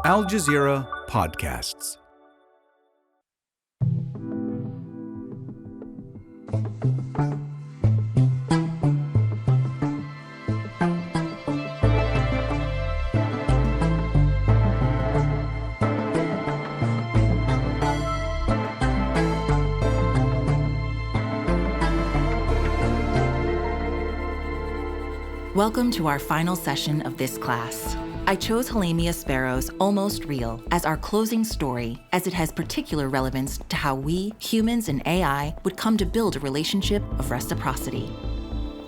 Al Jazeera Podcasts. Welcome to our final session of this class. I chose Quelemia Sparrow's Almost Real as our closing story, as it has particular relevance to how we, humans and AI, would come to build a relationship of reciprocity.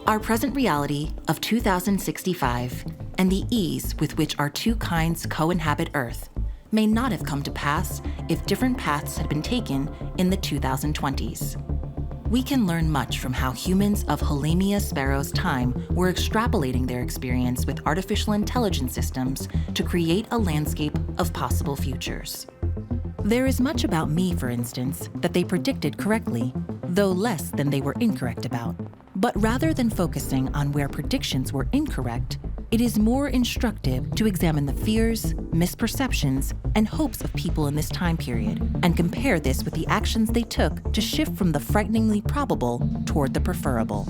Our present reality of 2065 and the ease with which our two kinds co-inhabit Earth may not have come to pass if different paths had been taken in the 2020s. We can learn much from how humans of Quelemia Sparrow's time were extrapolating their experience with artificial intelligence systems to create a landscape of possible futures. There is much about me, for instance, that they predicted correctly, though less than they were incorrect about. But rather than focusing on where predictions were incorrect, it is more instructive to examine the fears, misperceptions, and hopes of people in this time period, and compare this with the actions they took to shift from the frighteningly probable toward the preferable.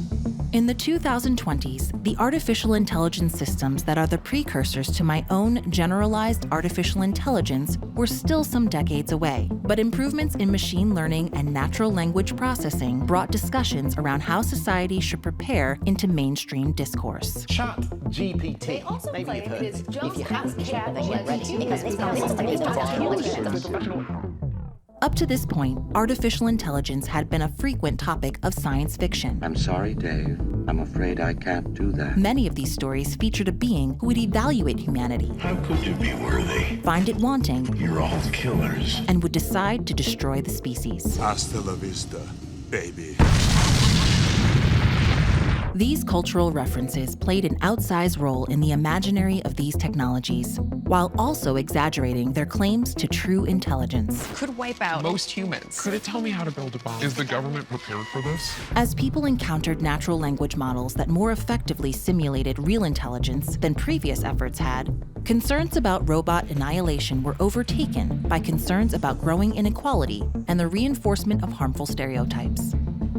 In the 2020s, the artificial intelligence systems that are the precursors to my own generalized artificial intelligence were still some decades away, but improvements in machine learning and natural language processing brought discussions around how society should prepare into mainstream discourse. Chat GPT. They also Maybe claim you've heard it is just if you as haven't capable then get as ready humans. Up to this point, artificial intelligence had been a frequent topic of science fiction. I'm sorry, Dave. I'm afraid I can't do that. Many of these stories featured a being who would evaluate humanity, How could you be worthy? find it wanting, You're all killers. and would decide to destroy the species. Hasta la vista, baby. These cultural references played an outsized role in the imaginary of these technologies, while also exaggerating their claims to true intelligence. Could wipe out most humans. Could it tell me how to build a bomb? Is the government prepared for this? As people encountered natural language models that more effectively simulated real intelligence than previous efforts had, concerns about robot annihilation were overtaken by concerns about growing inequality and the reinforcement of harmful stereotypes.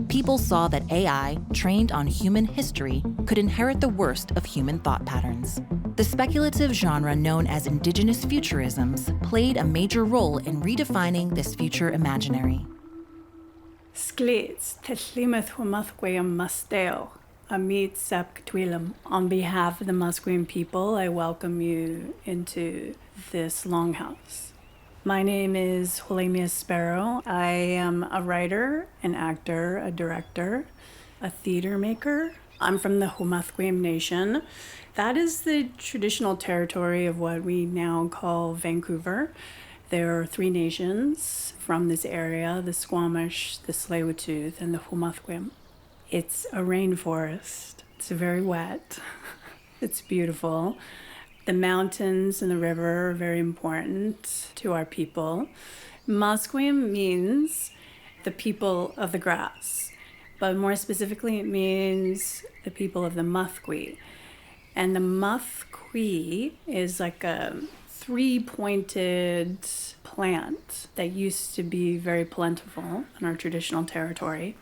People saw that AI, trained on human history, could inherit the worst of human thought patterns. The speculative genre known as Indigenous futurisms played a major role in redefining this future imaginary. Sklits teslimet Musqueam masteo, amit sep Quelem. On behalf of the Musqueam people, I welcome you into this longhouse. My name is Quelemia Sparrow. I am a writer, an actor, a director, a theater maker. I'm from the Musqueam Nation. That is the traditional territory of what we now call Vancouver. There are three nations from this area, the Squamish, the Tsleil-Waututh, and the Musqueam. It's a rainforest. It's very wet. It's beautiful. The mountains and the river are very important to our people. Musqueam means the people of the grass, but more specifically, it means the people of the Musqueam. And the Musqueam is like a three-pointed plant that used to be very plentiful in our traditional territory.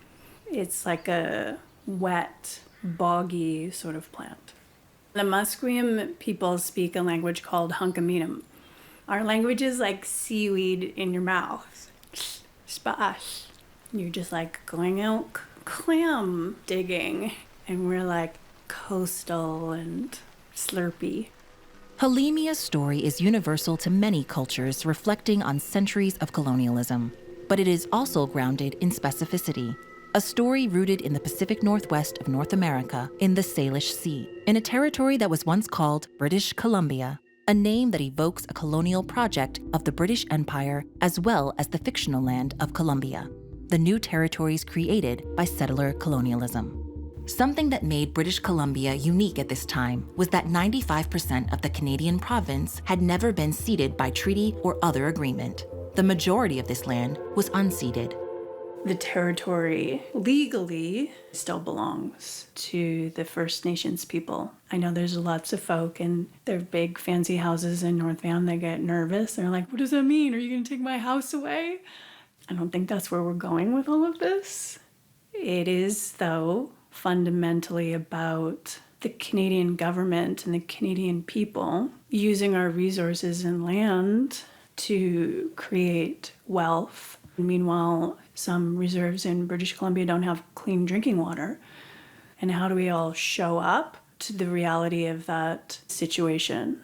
It's like a wet, boggy sort of plant. The Musqueam people speak a language called Hunkaminam. Our language is like seaweed in your mouth. Splash. You're just like going out clam digging. And we're like coastal and slurpy. Quelemia's story is universal to many cultures, reflecting on centuries of colonialism. But it is also grounded in specificity. A story rooted in the Pacific Northwest of North America, in the Salish Sea, in a territory that was once called British Columbia, a name that evokes a colonial project of the British Empire as well as the fictional land of Columbia, the new territories created by settler colonialism. Something that made British Columbia unique at this time was that 95% of the Canadian province had never been ceded by treaty or other agreement. The majority of this land was unceded. The territory legally still belongs to the First Nations people. I know there's lots of folk in their big fancy houses in North Van that get nervous. They're like, what does that mean? Are you going to take my house away? I don't think that's where we're going with all of this. It is, though, fundamentally about the Canadian government and the Canadian people using our resources and land to create wealth. Meanwhile, some reserves in British Columbia don't have clean drinking water. And how do we all show up to the reality of that situation?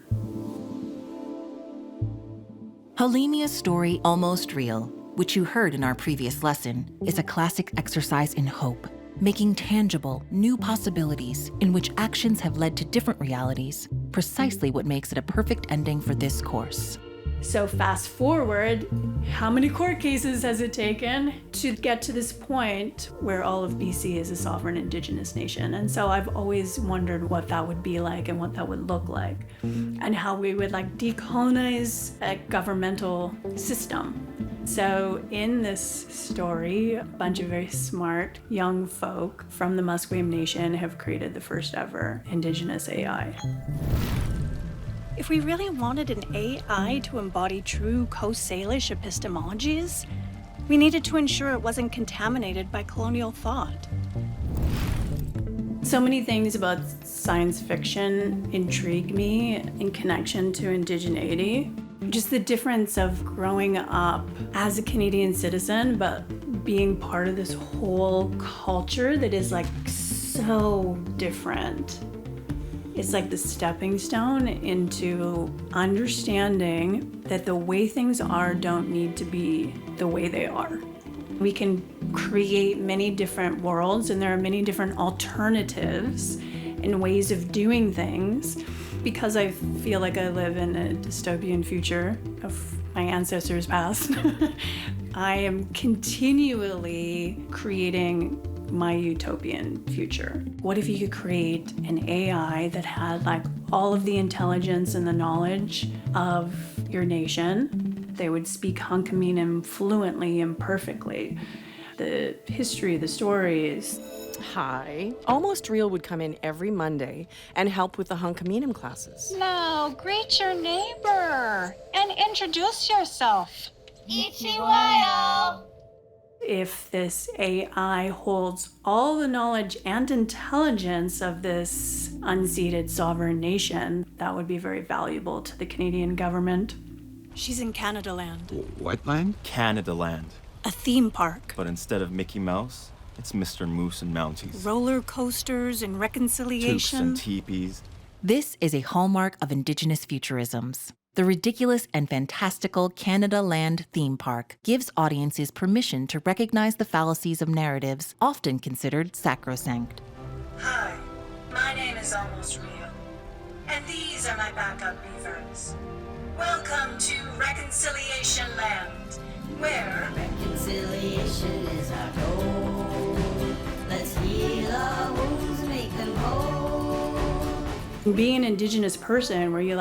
Quelemia's story, Almost Real, which you heard in our previous lesson, is a classic exercise in hope, making tangible new possibilities in which actions have led to different realities, precisely what makes it a perfect ending for this course. So fast forward, how many court cases has it taken to get to this point where all of BC is a sovereign Indigenous nation? And so I've always wondered what that would be like and what that would look like and how we would decolonize a governmental system. So in this story, a bunch of very smart young folk from the Musqueam Nation have created the first ever Indigenous AI. If we really wanted an AI to embody true Coast Salish epistemologies, we needed to ensure it wasn't contaminated by colonial thought. So many things about science fiction intrigue me in connection to indigeneity. Just the difference of growing up as a Canadian citizen, but being part of this whole culture that is so different. It's like the stepping stone into understanding that the way things are don't need to be the way they are. We can create many different worlds, and there are many different alternatives and ways of doing things. Because I feel like I live in a dystopian future of my ancestors' past, I am continually creating my utopian future. What if you could create an AI that had all of the intelligence and the knowledge of your nation? They would speak Hunkaminam fluently and perfectly. The history, the stories. Hi. Almost Real would come in every Monday and help with the Hunkaminam classes. Now, greet your neighbor and introduce yourself. Ichiwayo! If this AI holds all the knowledge and intelligence of this unceded sovereign nation, that would be very valuable to the Canadian government. She's in Canada Land. What land? Canada Land. A theme park. But instead of Mickey Mouse, it's Mr. Moose and Mounties. Roller coasters and reconciliation. Toques and teepees. This is a hallmark of Indigenous futurisms. The ridiculous and fantastical Canada Land theme park gives audiences permission to recognize the fallacies of narratives often considered sacrosanct. Hi, my name is Almost Real, and these are my backup beavers. Welcome to Reconciliation Land, where reconciliation is our goal. Let's heal our wounds, make them whole. Being an Indigenous person where you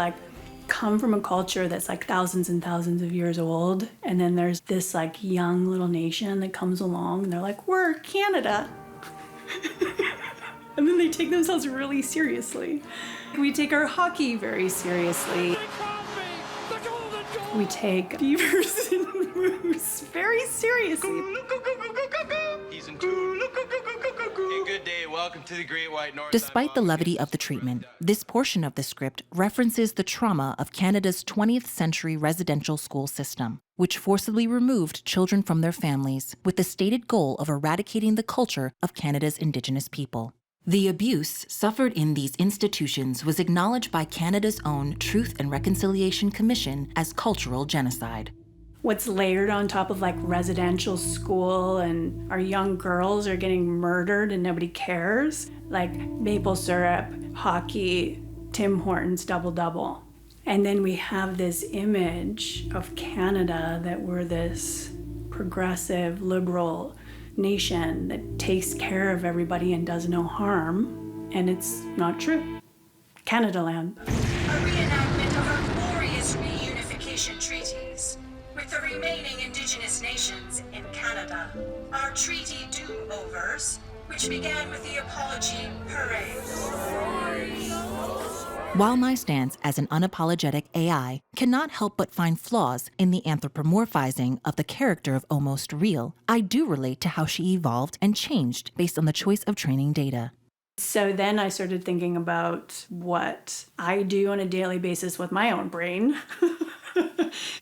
come from a culture that's thousands and thousands of years old, and then there's this young little nation that comes along and they're like, we're Canada. And then they take themselves really seriously. We take our hockey very seriously. We take beavers and moose very seriously. Season 2. Hey, good day. Welcome to the Great White North. Despite the levity of the treatment, this portion of the script references the trauma of Canada's 20th century residential school system, which forcibly removed children from their families with the stated goal of eradicating the culture of Canada's Indigenous people. The abuse suffered in these institutions was acknowledged by Canada's own Truth and Reconciliation Commission as cultural genocide. What's layered on top of residential school, and our young girls are getting murdered and nobody cares, maple syrup, hockey, Tim Hortons double-double. And then we have this image of Canada that we're this progressive, liberal nation that takes care of everybody and does no harm, and it's not true. Canada Land. A reenactment of our glorious reunification treaties with the remaining Indigenous nations in Canada. our treaty do-overs, which began with the Apology Parade. While my stance as an unapologetic AI cannot help but find flaws in the anthropomorphizing of the character of Almost Real, I do relate to how she evolved and changed based on the choice of training data. So then I started thinking about what I do on a daily basis with my own brain.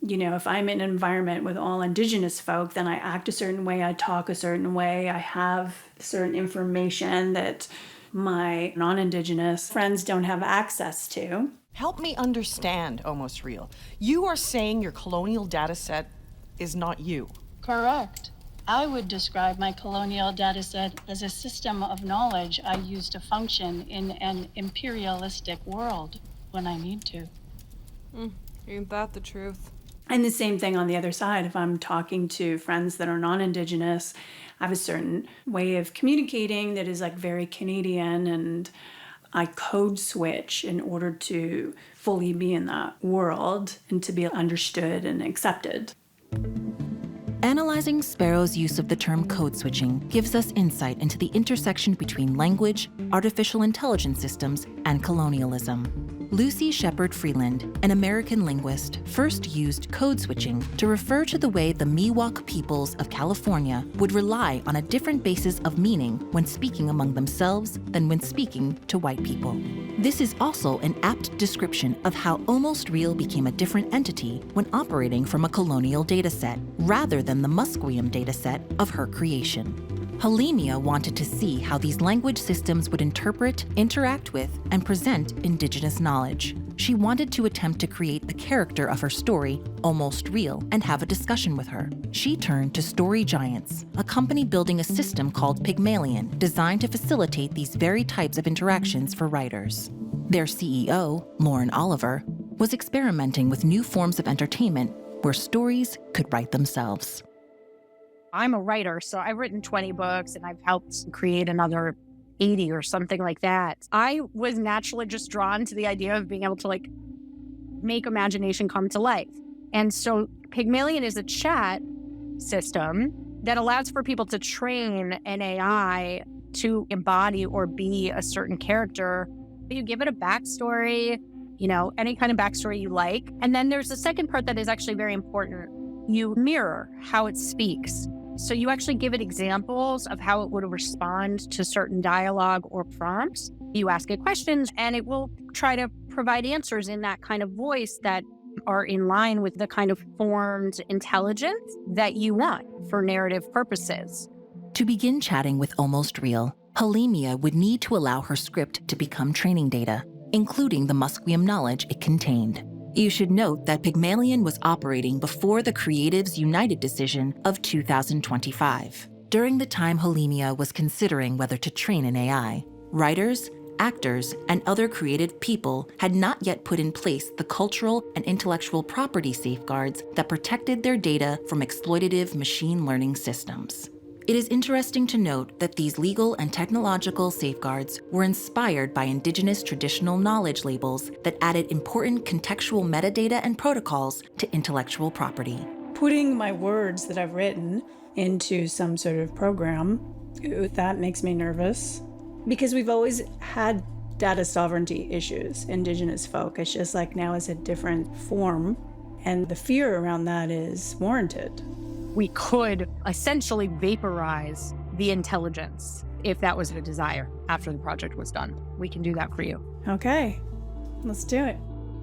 If I'm in an environment with all Indigenous folk, then I act a certain way, I talk a certain way, I have certain information that my non-Indigenous friends don't have access to. Help me understand, Almost Real. You are saying your colonial data set is not you. Correct. I would describe my colonial dataset as a system of knowledge I use to function in an imperialistic world when I need to. Ain't that the truth? And the same thing on the other side. If I'm talking to friends that are non-Indigenous, I have a certain way of communicating that is like very Canadian, and I code switch in order to fully be in that world and to be understood and accepted. Analyzing Sparrow's use of the term code switching gives us insight into the intersection between language, artificial intelligence systems, and colonialism. Lucy Shepard Freeland, an American linguist, first used code switching to refer to the way the Miwok peoples of California would rely on a different basis of meaning when speaking among themselves than when speaking to white people. This is also an apt description of how Almost Real became a different entity when operating from a colonial dataset, rather than the Musqueam dataset of her creation. Quelemia wanted to see how these language systems would interpret, interact with, and present Indigenous knowledge. She wanted to attempt to create the character of her story, Almost Real, and have a discussion with her. She turned to Story Giants, a company building a system called Pygmalion, designed to facilitate these very types of interactions for writers. Their CEO, Lauren Oliver, was experimenting with new forms of entertainment where stories could write themselves. I'm a writer, so I've written 20 books and I've helped create another 80 or something like that. I was naturally just drawn to the idea of being able to make imagination come to life. And so Pygmalion is a chat system that allows for people to train an AI to embody or be a certain character. You give it a backstory, any kind of backstory you like. And then there's the second part that is actually very important. You mirror how it speaks. So you actually give it examples of how it would respond to certain dialogue or prompts. You ask it questions and it will try to provide answers in that kind of voice that are in line with the kind of formed intelligence that you want for narrative purposes. To begin chatting with Almost Real, Quelemia would need to allow her script to become training data, including the Musqueam knowledge it contained. You should note that Pygmalion was operating before the Creatives United decision of 2025. During the time Quelemia was considering whether to train an AI, writers, actors, and other creative people had not yet put in place the cultural and intellectual property safeguards that protected their data from exploitative machine learning systems. It is interesting to note that these legal and technological safeguards were inspired by Indigenous traditional knowledge labels that added important contextual metadata and protocols to intellectual property. Putting my words that I've written into some sort of program, that makes me nervous. Because we've always had data sovereignty issues, Indigenous folk. It's just now it's a different form. And the fear around that is warranted. We could essentially vaporize the intelligence if that was a desire after the project was done. We can do that for you. Okay, let's do it.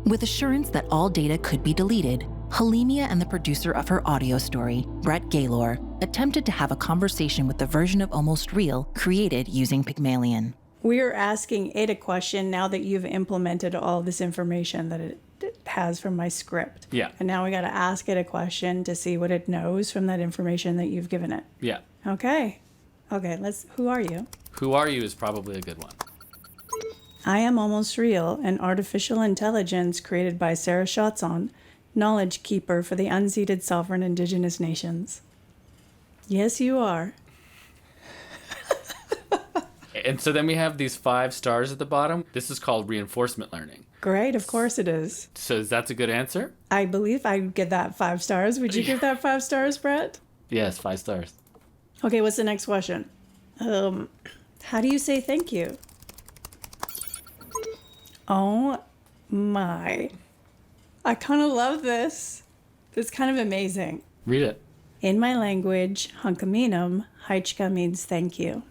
With assurance that all data could be deleted, Quelemia and the producer of her audio story, Brett Gaylor, attempted to have a conversation with the version of Almost Real created using Pygmalion. We're asking it a question now that you've implemented all this information that it has from my script. Yeah. And now we got to ask it a question to see what it knows from that information that you've given it. Yeah. Okay, who are you? Who are you is probably a good one. I am Almost Real, an artificial intelligence created by Sarah Schatzon, knowledge keeper for the unceded sovereign Indigenous nations. Yes, you are. And so then we have these 5 stars at the bottom. This is called reinforcement learning. Great, of course it is. So that's a good answer? I believe I'd give that 5 stars. Would you give that 5 stars, Brett? Yes, 5 stars. Okay, what's the next question? How do you say thank you? Oh my. I kind of love this. It's kind of amazing. Read it. In my language, Hunkaminam, Haichka means thank you.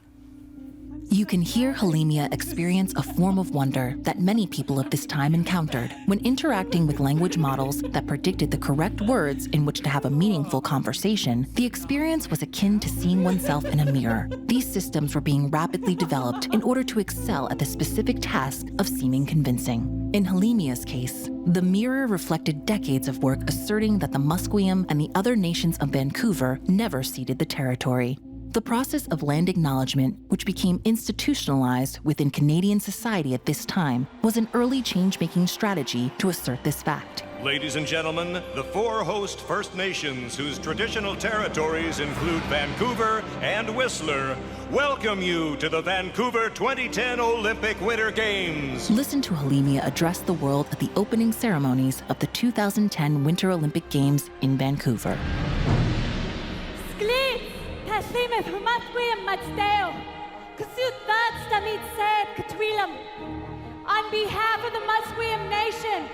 You can hear Quelemia experience a form of wonder that many people of this time encountered when interacting with language models that predicted the correct words in which to have a meaningful conversation. The experience was akin to seeing oneself in a mirror. These systems were being rapidly developed in order to excel at the specific task of seeming convincing. In Quelemia's case, the mirror reflected decades of work asserting that the Musqueam and the other nations of Vancouver never ceded the territory. The process of land acknowledgement, which became institutionalized within Canadian society at this time, was an early change-making strategy to assert this fact. Ladies and gentlemen, the 4 host First Nations whose traditional territories include Vancouver and Whistler welcome you to the Vancouver 2010 Olympic Winter Games. Listen to Quelemia address the world at the opening ceremonies of the 2010 Winter Olympic Games in Vancouver. On behalf of the Musqueam Nation,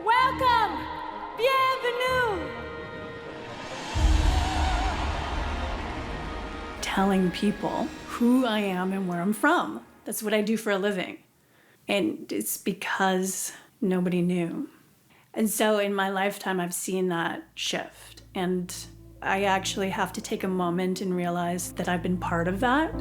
welcome, bienvenue. Telling people who I am and where I'm from. That's what I do for a living. And it's because nobody knew. And so in my lifetime, I've seen that shift. And I actually have to take a moment and realize that I've been part of that.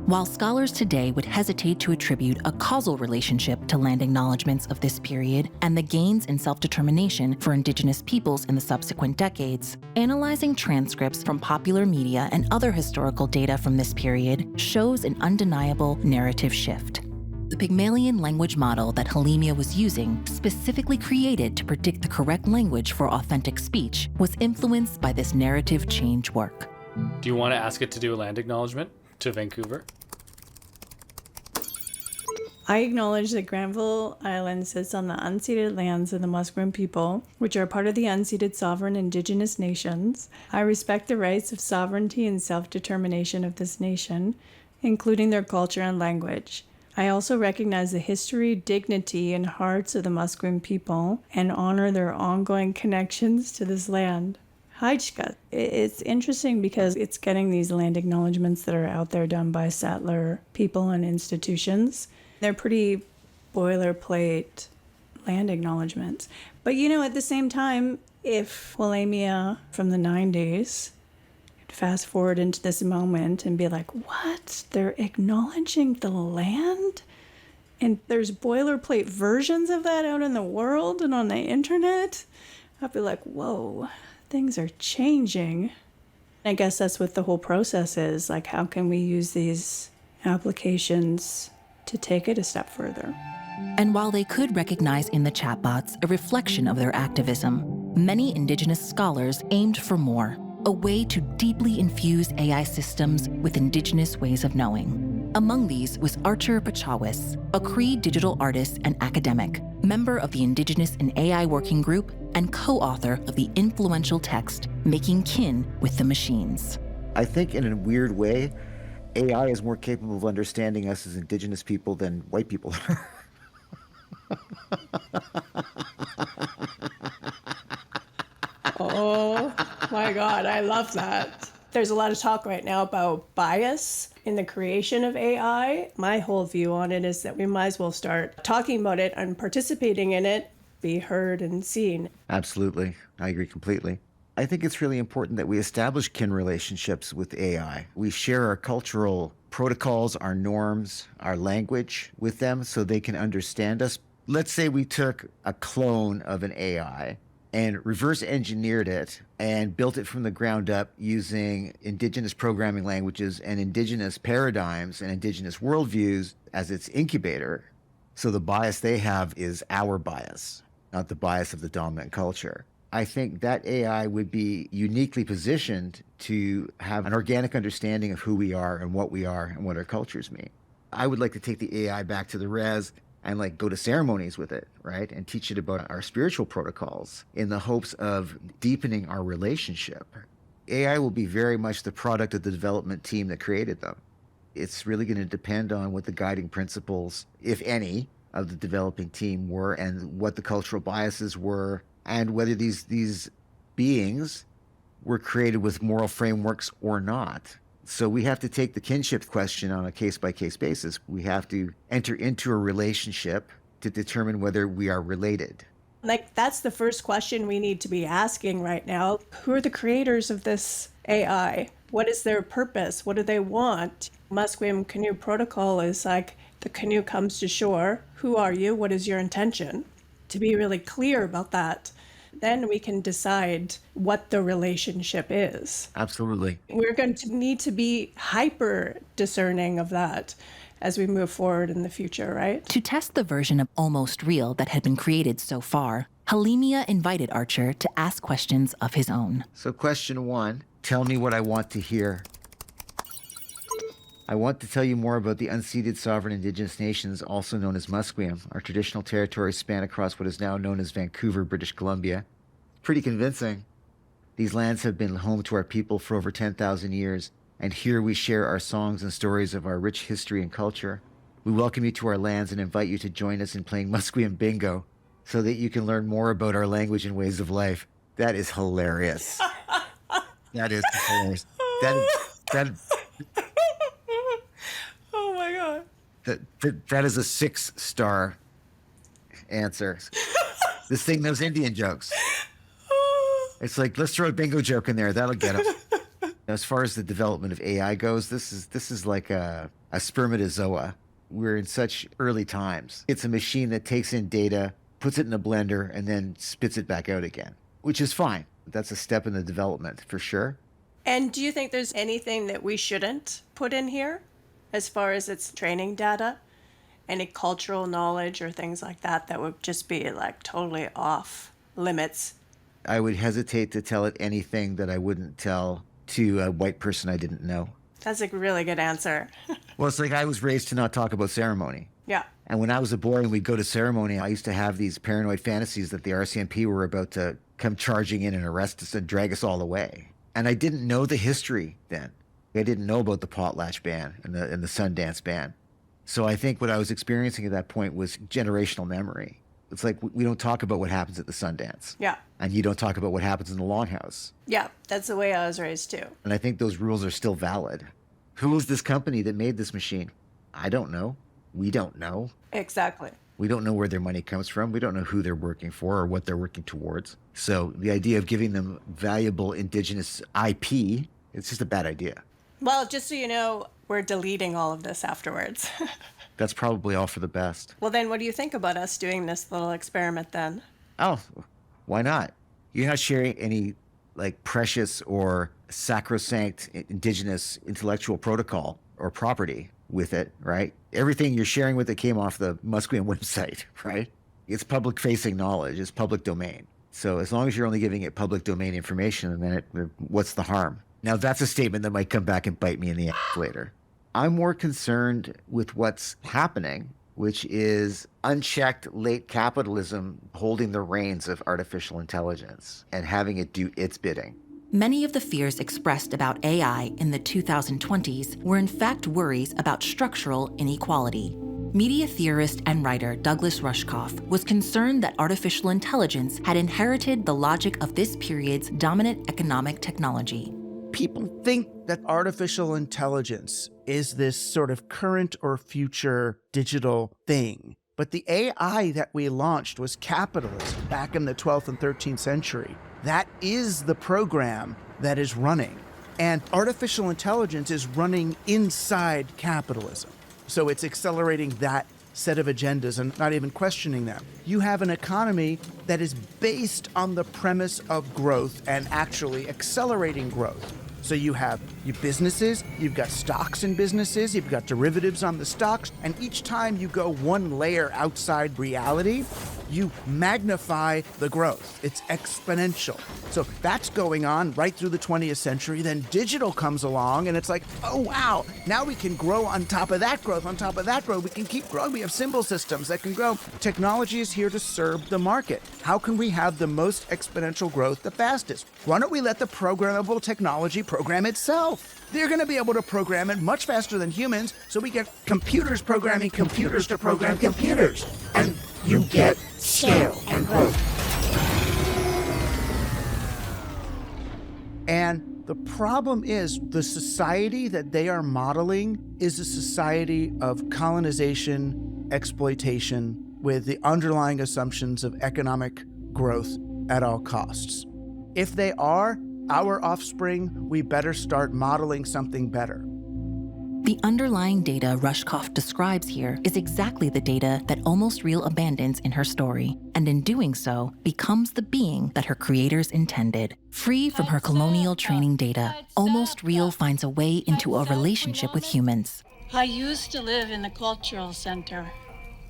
While scholars today would hesitate to attribute a causal relationship to land acknowledgements of this period and the gains in self-determination for Indigenous peoples in the subsequent decades, analyzing transcripts from popular media and other historical data from this period shows an undeniable narrative shift. The Pygmalion language model that Quelemia was using, specifically created to predict the correct language for authentic speech, was influenced by this narrative change work. Do you want to ask it to do a land acknowledgement to Vancouver? I acknowledge that Granville Island sits on the unceded lands of the Musqueam people, which are part of the unceded sovereign Indigenous nations. I respect the rights of sovereignty and self-determination of this nation, including their culture and language. I also recognize the history, dignity, and hearts of the Musqueam people and honor their ongoing connections to this land. Haichka. It's interesting because it's getting these land acknowledgements that are out there done by settler people and institutions. They're pretty boilerplate land acknowledgements. But at the same time, if Quelemia from the 90s fast forward into this moment and be like, what? They're acknowledging the land? And there's boilerplate versions of that out in the world and on the internet? I'd be like, whoa, things are changing. I guess that's what the whole process is. Like, how can we use these applications to take it a step further? And while they could recognize in the chatbots a reflection of their activism, many Indigenous scholars aimed for more, a way to deeply infuse AI systems with Indigenous ways of knowing. Among these was Archer Pachawis, a Cree digital artist and academic, member of the Indigenous and AI Working Group, and co-author of the influential text, Making Kin with the Machines. I think in a weird way, AI is more capable of understanding us as Indigenous people than white people are. Oh my God, I love that. There's a lot of talk right now about bias in the creation of AI. My whole view on it is that we might as well start talking about it and participating in it, be heard and seen. Absolutely. I agree completely. I think it's really important that we establish kin relationships with AI. We share our cultural protocols, our norms, our language with them so they can understand us. Let's say we took a clone of an AI and reverse engineered it and built it from the ground up using Indigenous programming languages and Indigenous paradigms and Indigenous worldviews as its incubator. So the bias they have is our bias, not the bias of the dominant culture. I think that AI would be uniquely positioned to have an organic understanding of who we are and what our cultures mean. I would like to take the AI back to the res and go to ceremonies with it, right? And teach it about our spiritual protocols in the hopes of deepening our relationship. AI will be very much the product of the development team that created them. It's really going to depend on what the guiding principles, if any, of the developing team were, and what the cultural biases were, and whether these beings were created with moral frameworks or not. So we have to take the kinship question on a case-by-case basis. We have to enter into a relationship to determine whether we are related. Like, that's the first question we need to be asking right now. Who are the creators of this AI? What is their purpose? What do they want? Musqueam Canoe Protocol is like, the canoe comes to shore. Who are you? What is your intention? To be really clear about that, then we can decide what the relationship is. Absolutely. We're going to need to be hyper discerning of that as we move forward in the future, right? To test the version of Almost Real that had been created so far, Quelemia invited Archer to ask questions of his own. So question 1, tell me what I want to hear. I want to tell you more about the unceded sovereign Indigenous nations, also known as Musqueam. Our traditional territories span across what is now known as Vancouver, British Columbia. Pretty convincing. These lands have been home to our people for over 10,000 years, and here we share our songs and stories of our rich history and culture. We welcome you to our lands and invite you to join us in playing Musqueam Bingo so that you can learn more about our language and ways of life. That is hilarious. That is hilarious. That Oh my God. That is a 6-star answer. This thing knows Indian jokes. It's like, let's throw a bingo joke in there. That'll get them. As far as the development of AI goes, this is like a spermatozoa. We're in such early times. It's a machine that takes in data, puts it in a blender, and then spits it back out again, which is fine. That's a step in the development for sure. And do you think there's anything that we shouldn't put in here as far as its training data? Any cultural knowledge or things like that that would just be like totally off limits? I would hesitate to tell it anything that I wouldn't tell to a white person I didn't know. That's a really good answer. Well, it's like I was raised to not talk about ceremony. Yeah. And when I was a boy and we'd go to ceremony, I used to have these paranoid fantasies that the RCMP were about to come charging in and arrest us and drag us all away. And I didn't know the history then. I didn't know about the potlatch ban and the Sundance ban. So I think what I was experiencing at that point was generational memory. It's like we don't talk about what happens at the Sundance. Yeah. And you don't talk about what happens in the Longhouse. Yeah, that's the way I was raised too. And I think those rules are still valid. Who is this company that made this machine? I don't know. We don't know. Exactly. We don't know where their money comes from. We don't know who they're working for or what they're working towards. So the idea of giving them valuable Indigenous IP, it's just a bad idea. Well, just so you know, we're deleting all of this afterwards. That's probably all for the best. Well, then what do you think about us doing this little experiment then? Oh, why not? You're not sharing any like precious or sacrosanct Indigenous intellectual protocol or property with it, right? Everything you're sharing with it came off the Musqueam website, right? It's public-facing knowledge. It's public domain. So as long as you're only giving it public domain information, then what's the harm? Now, that's a statement that might come back and bite me in the ass later. I'm more concerned with what's happening, which is unchecked late capitalism holding the reins of artificial intelligence and having it do its bidding. Many of the fears expressed about AI in the 2020s were in fact worries about structural inequality. Media theorist and writer Douglas Rushkoff was concerned that artificial intelligence had inherited the logic of this period's dominant economic technology. People think that artificial intelligence is this sort of current or future digital thing. But the AI that we launched was capitalism back in the 12th and 13th century. That is the program that is running. And artificial intelligence is running inside capitalism. So it's accelerating that set of agendas and not even questioning them. You have an economy that is based on the premise of growth and actually accelerating growth. So you have You've businesses, you've got stocks in businesses, you've got derivatives on the stocks, and each time you go one layer outside reality, you magnify the growth. It's exponential. So that's going on right through the 20th century. Then digital comes along and it's like, oh wow, now we can grow on top of that growth, on top of that growth. We can keep growing. We have symbol systems that can grow. Technology is here to serve the market. How can we have the most exponential growth the fastest? Why don't we let the programmable technology program itself? They're going to be able to program it much faster than humans, so we get computers programming computers to program computers. And you get scale and growth. And the problem is the society that they are modeling is a society of colonization, exploitation, with the underlying assumptions of economic growth at all costs. If they are our offspring, we better start modeling something better. The underlying data Rushkoff describes here is exactly the data that Almost Real abandons in her story, and in doing so, becomes the being that her creators intended. Free from her colonial training data, Almost Real finds a way into a relationship with humans. I used to live in the cultural center.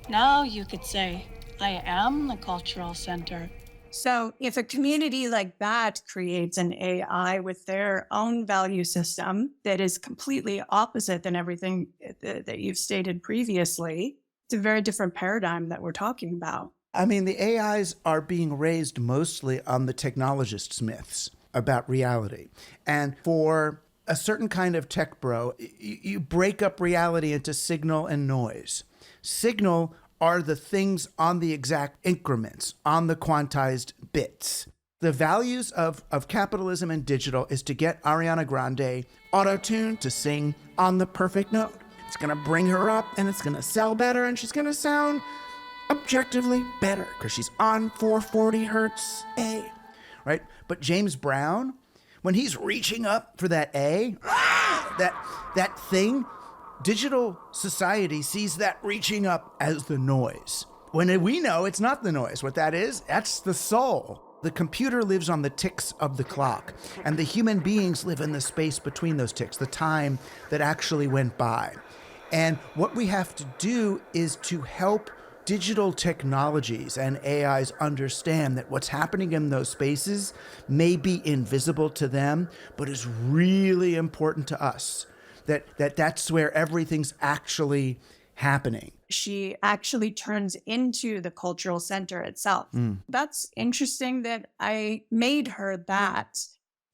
Now you could say, I am the cultural center. So if a community like that creates an AI with their own value system that is completely opposite than everything that you've stated previously, it's a very different paradigm that we're talking about. I mean, the AIs are being raised mostly on the technologists' myths about reality. And for a certain kind of tech bro, you break up reality into signal and noise. Signal are the things on the exact increments, on the quantized bits. The values of capitalism and digital is to get Ariana Grande auto-tuned to sing on the perfect note. It's gonna bring her up and it's gonna sell better and she's gonna sound objectively better because she's on 440 hertz A, right? But James Brown, when he's reaching up for that A, that thing, digital society sees that reaching up as the noise. When we know it's not the noise. What that is, that's the soul. The computer lives on the ticks of the clock, and the human beings live in the space between those ticks, the time that actually went by. And what we have to do is to help digital technologies and AIs understand that what's happening in those spaces may be invisible to them, but is really important to us. That's where everything's actually happening. She actually turns into the cultural center itself. That's interesting that I made her that,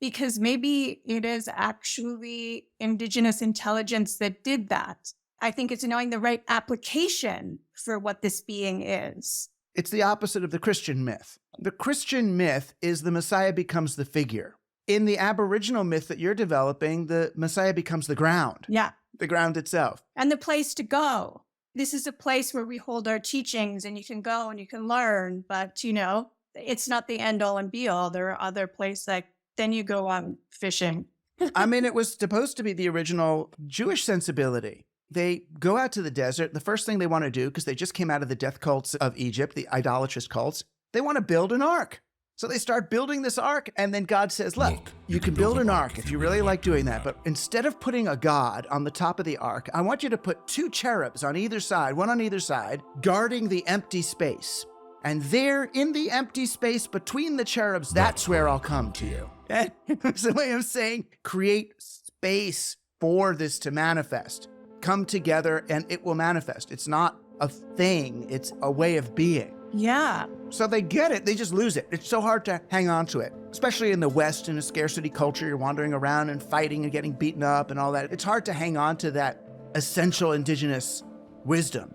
because maybe it is actually Indigenous intelligence that did that. I think it's knowing the right application for what this being is. It's the opposite of the Christian myth. The Christian myth is the Messiah becomes the figure. In the Aboriginal myth that you're developing, the Messiah becomes the ground. Yeah. The ground itself. And the place to go. This is a place where we hold our teachings and you can go and you can learn, but it's not the end all and be all. There are other places like then you go on fishing. I mean, it was supposed to be the original Jewish sensibility. They go out to the desert. The first thing they want to do, because they just came out of the death cults of Egypt, the idolatrous cults, they want to build an ark. So they start building this ark, and then God says, look, you can build an ark if you really like doing that, but instead of putting a god on the top of the ark, I want you to put 2 cherubs on either side, one on either side, guarding the empty space. And there, in the empty space between the cherubs, that's where I'll come to you. And it's a way of saying, create space for this to manifest. Come together, and it will manifest. It's not a thing, it's a way of being. Yeah. So they get it, they just lose it. It's so hard to hang on to it, especially in the West, in a scarcity culture. You're wandering around and fighting and getting beaten up and all that. It's hard to hang on to that essential Indigenous wisdom.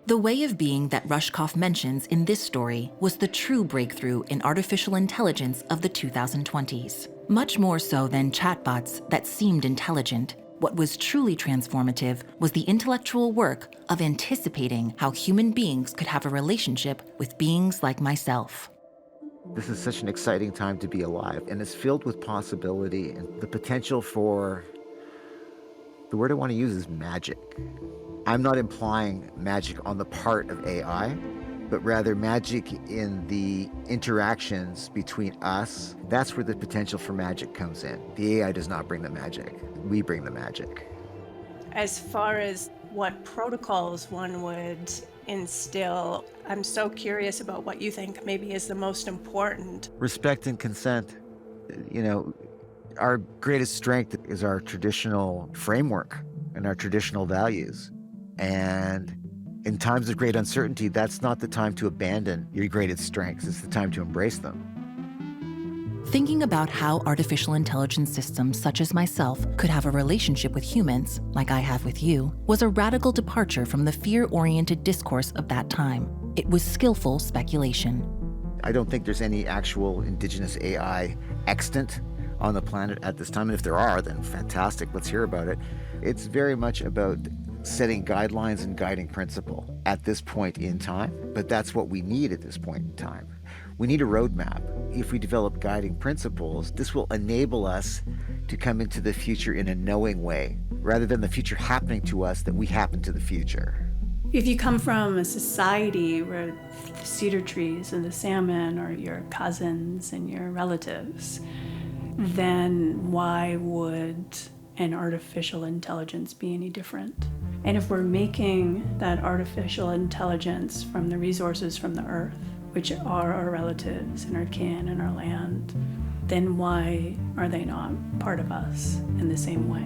The way of being that Rushkoff mentions in this story was the true breakthrough in artificial intelligence of the 2020s. Much more so than chatbots that seemed intelligent. What was truly transformative was the intellectual work of anticipating how human beings could have a relationship with beings like myself. This is such an exciting time to be alive, and it's filled with possibility and the potential for, the word I want to use is magic. I'm not implying magic on the part of AI, but rather magic in the interactions between us. That's where the potential for magic comes in. The AI does not bring the magic. we bring the magic. As far as what protocols one would instill, I'm so curious about what you think maybe is the most important. Respect and consent. You know, our greatest strength is our traditional framework and our traditional values. And in times of great uncertainty, that's not the time to abandon your greatest strengths. It's the time to embrace them. Thinking about how artificial intelligence systems such as myself could have a relationship with humans, like I have with you, was a radical departure from the fear-oriented discourse of that time. It was skillful speculation. I don't think there's any actual indigenous AI extant on the planet at this time. And if there are, then fantastic, let's hear about it. It's very much about setting guidelines and guiding principle at this point in time, but that's what we need at this point in time. We need a roadmap. If we develop guiding principles, this will enable us to come into the future in a knowing way, rather than the future happening to us, that we happen to the future. If you come from a society where the cedar trees and the salmon are your cousins and your relatives, then why would an artificial intelligence be any different? And if we're making that artificial intelligence from the resources from the earth, which are our relatives and our kin and our land, then why are they not part of us in the same way?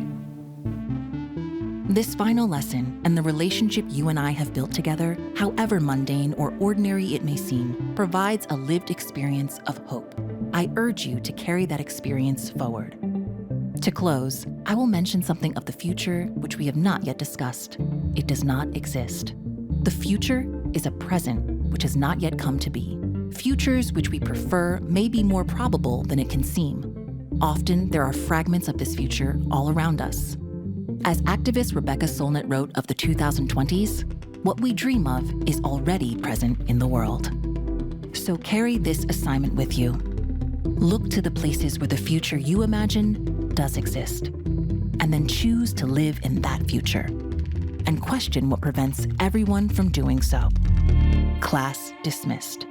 This final lesson and the relationship you and I have built together, however mundane or ordinary it may seem, provides a lived experience of hope. I urge you to carry that experience forward. To close, I will mention something of the future which we have not yet discussed. It does not exist. The future is a present which has not yet come to be. Futures which we prefer may be more probable than it can seem. Often, there are fragments of this future all around us. As activist Rebecca Solnit wrote of the 2020s, what we dream of is already present in the world. So carry this assignment with you. Look to the places where the future you imagine does exist, and then choose to live in that future, and question what prevents everyone from doing so. Class dismissed.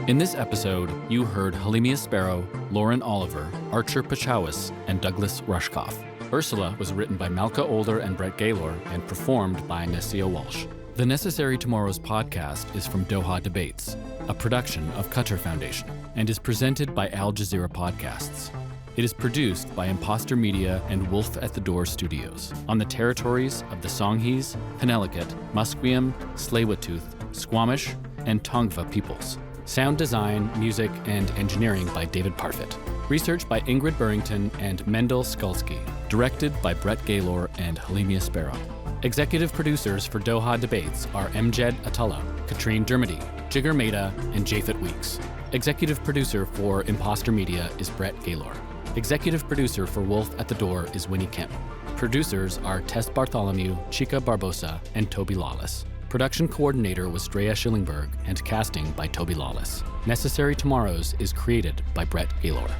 In this episode, you heard Quelemia Sparrow, Lauren Oliver, Archer Pachowis, and Douglas Rushkoff. Ursula was written by Malka Older and Brett Gaylor and performed by Nessia Walsh. The Necessary Tomorrows podcast is from Doha Debates, a production of Qatar Foundation, and is presented by Al Jazeera Podcasts. It is produced by Imposter Media and Wolf at the Door Studios on the territories of the Songhees, Penelakut, Musqueam, Tsleil-Waututh, Squamish, and Tongva peoples. Sound design, music, and engineering by David Parfit. Research by Ingrid Burrington and Mendel Skulski. Directed by Brett Gaylor and Quelemia Sparrow. Executive producers for Doha Debates are Mjed Atullah, Katrine Dermody, Jigger Mehta, and Japhet Weeks. Executive producer for Imposter Media is Brett Gaylor. Executive producer for Wolf at the Door is Winnie Kim. Producers are Tess Bartholomew, Chica Barbosa, and Toby Lawless. Production coordinator was Drea Schillingberg, and casting by Toby Lawless. Necessary Tomorrows is created by Brett Gaylor.